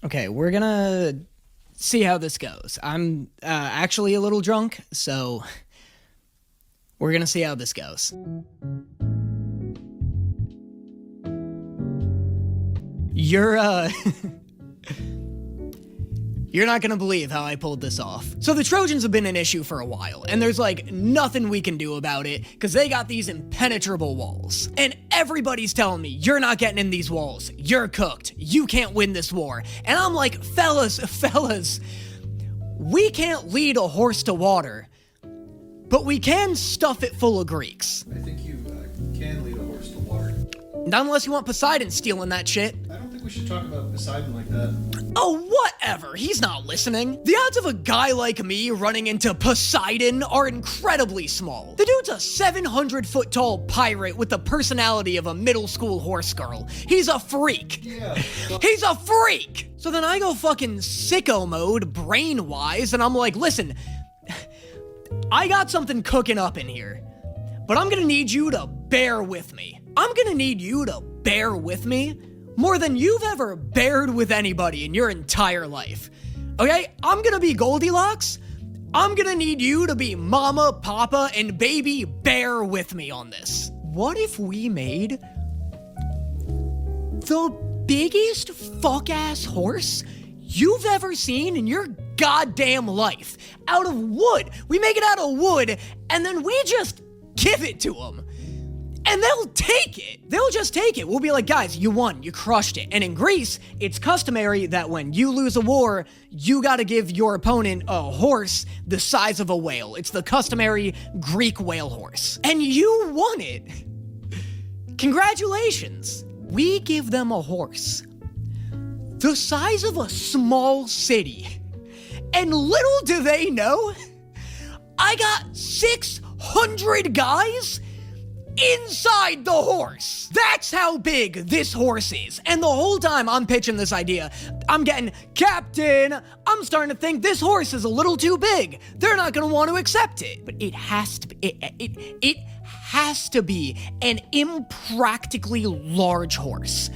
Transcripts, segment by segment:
Okay, we're gonna see how this goes. I'm actually a little drunk, so we're gonna see how this goes. You're not gonna believe how I pulled this off. So the Trojans have been an issue for a while, and there's like nothing we can do about it, because they got these impenetrable walls. And everybody's telling me, you're not getting in these walls. You're cooked. You can't win this war. And I'm like, fellas, we can't lead a horse to water, but we can stuff it full of Greeks. I think you can lead a horse to water. Not unless you want Poseidon stealing that shit. I don't think we should talk about Poseidon like that. Oh, whatever. He's not listening. The odds of a guy like me running into Poseidon are incredibly small. The dude's a 700-foot tall pirate with the personality of a middle school horse girl. He's a freak. Yeah. He's a freak! So then I go fucking sicko mode, brain-wise, and I'm like, listen, I got something cooking up in here, but I'm gonna need you to bear with me. I'm gonna need you to bear with me more than you've ever bared with anybody in your entire life. Okay? I'm gonna be Goldilocks. I'm gonna need you to be mama, papa, and baby bear with me on this. What if we made the biggest fuck-ass horse you've ever seen in your goddamn life out of wood? We make it out of wood, and then we just give it to them. And they'll take it. They'll just take it. We'll be like, guys, you won. You crushed it. And in Greece, it's customary that when you lose a war, you gotta give your opponent a horse the size of a whale. It's the customary Greek whale horse. And you won it. Congratulations. We give them a horse the size of a small city. And little do they know, I got 600 guys inside the horse. That's how big this horse is. And the whole time I'm pitching this idea, I'm getting, Captain, I'm starting to think this horse is a little too big. They're not gonna want to accept it. But it has to be, it has to be an impractically large horse.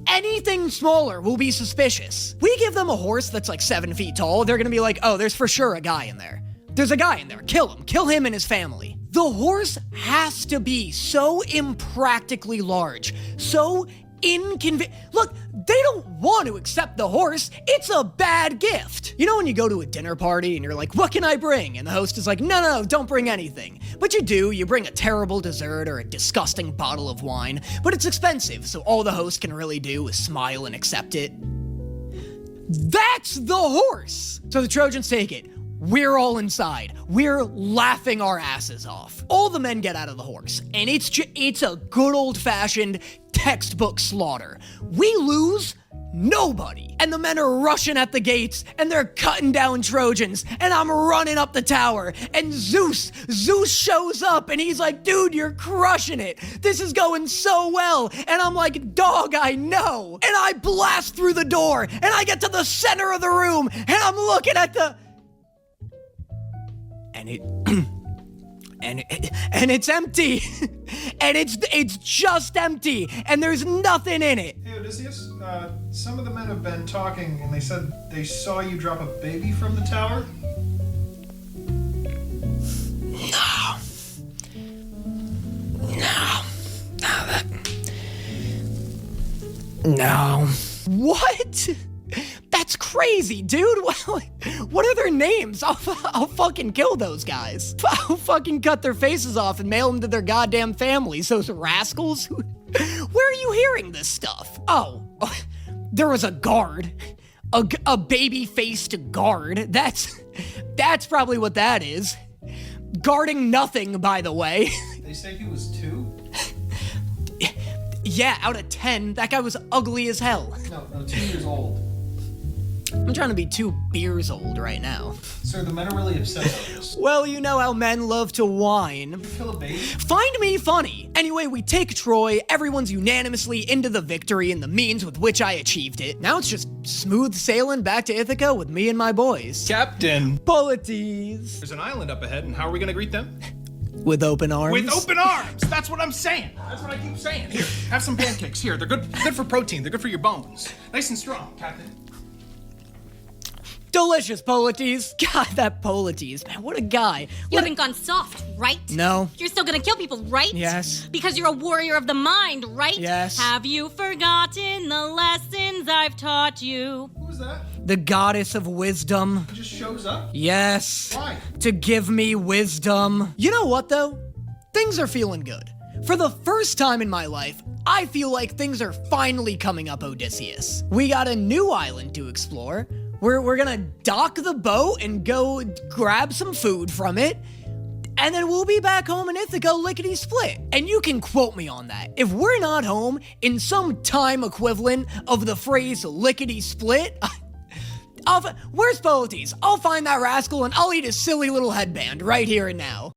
Anything smaller will be suspicious. We give them a horse that's like 7 feet tall, they're gonna be like, oh, there's for sure a guy in there. There's a guy in there, kill him and his family. The horse has to be so impractically large, so inconvenient. Look, they don't want to accept the horse. It's a bad gift. You know when you go to a dinner party and you're like, what can I bring? And the host is like, no, don't bring anything. But you do, you bring a terrible dessert or a disgusting bottle of wine, but it's expensive, so all the host can really do is smile and accept it. That's the horse. So the Trojans take it. We're all inside. We're laughing our asses off. All the men get out of the horse, and it's a good old-fashioned textbook slaughter. We lose nobody. And the men are rushing at the gates, and they're cutting down Trojans, and I'm running up the tower, and Zeus shows up, and he's like, dude, you're crushing it. This is going so well. And I'm like, dog, I know. And I blast through the door, and I get to the center of the room, and I'm looking at the... And it's empty. And it's just empty. And there's nothing in it. Hey, Odysseus, some of the men have been talking, and they said they saw you drop a baby from the tower? No. What? That's crazy, dude. What are their names? I'll fucking kill those guys. I'll fucking cut their faces off and mail them to their goddamn families, those rascals. Where are you hearing this stuff? Oh, there was a guard. A baby-faced guard. That's probably what that is. Guarding nothing, by the way. They say he was 2? Yeah, out of 10, that guy was ugly as hell. No, 2 years old. I'm trying to be 2 beers old right now. Sir, the men are really upset about this. Well, you know how men love to whine. Did you kill a baby? Find me funny. Anyway, we take Troy, everyone's unanimously into the victory and the means with which I achieved it. Now it's just smooth sailing back to Ithaca with me and my boys. Captain! Polities. There's an island up ahead, and how are we gonna greet them? With open arms? With open arms! That's what I'm saying. That's what I keep saying. Here, have some pancakes. Here, they're good for protein. They're good for your bones. Nice and strong, Captain. Delicious, Polites. God, that Polites, man, what a guy. You haven't gone soft, right? No. You're still gonna kill people, right? Yes. Because you're a warrior of the mind, right? Yes. Have you forgotten the lessons I've taught you? Who was that? The goddess of wisdom. He just shows up? Yes. Why? To give me wisdom. You know what, though? Things are feeling good. For the first time in my life, I feel like things are finally coming up, Odysseus. We got a new island to explore. We're gonna dock the boat and go grab some food from it. And then we'll be back home in Ithaca lickety-split. And you can quote me on that. If we're not home in some time equivalent of the phrase lickety-split, where's Polites? I'll find that rascal and I'll eat his silly little headband right here and now.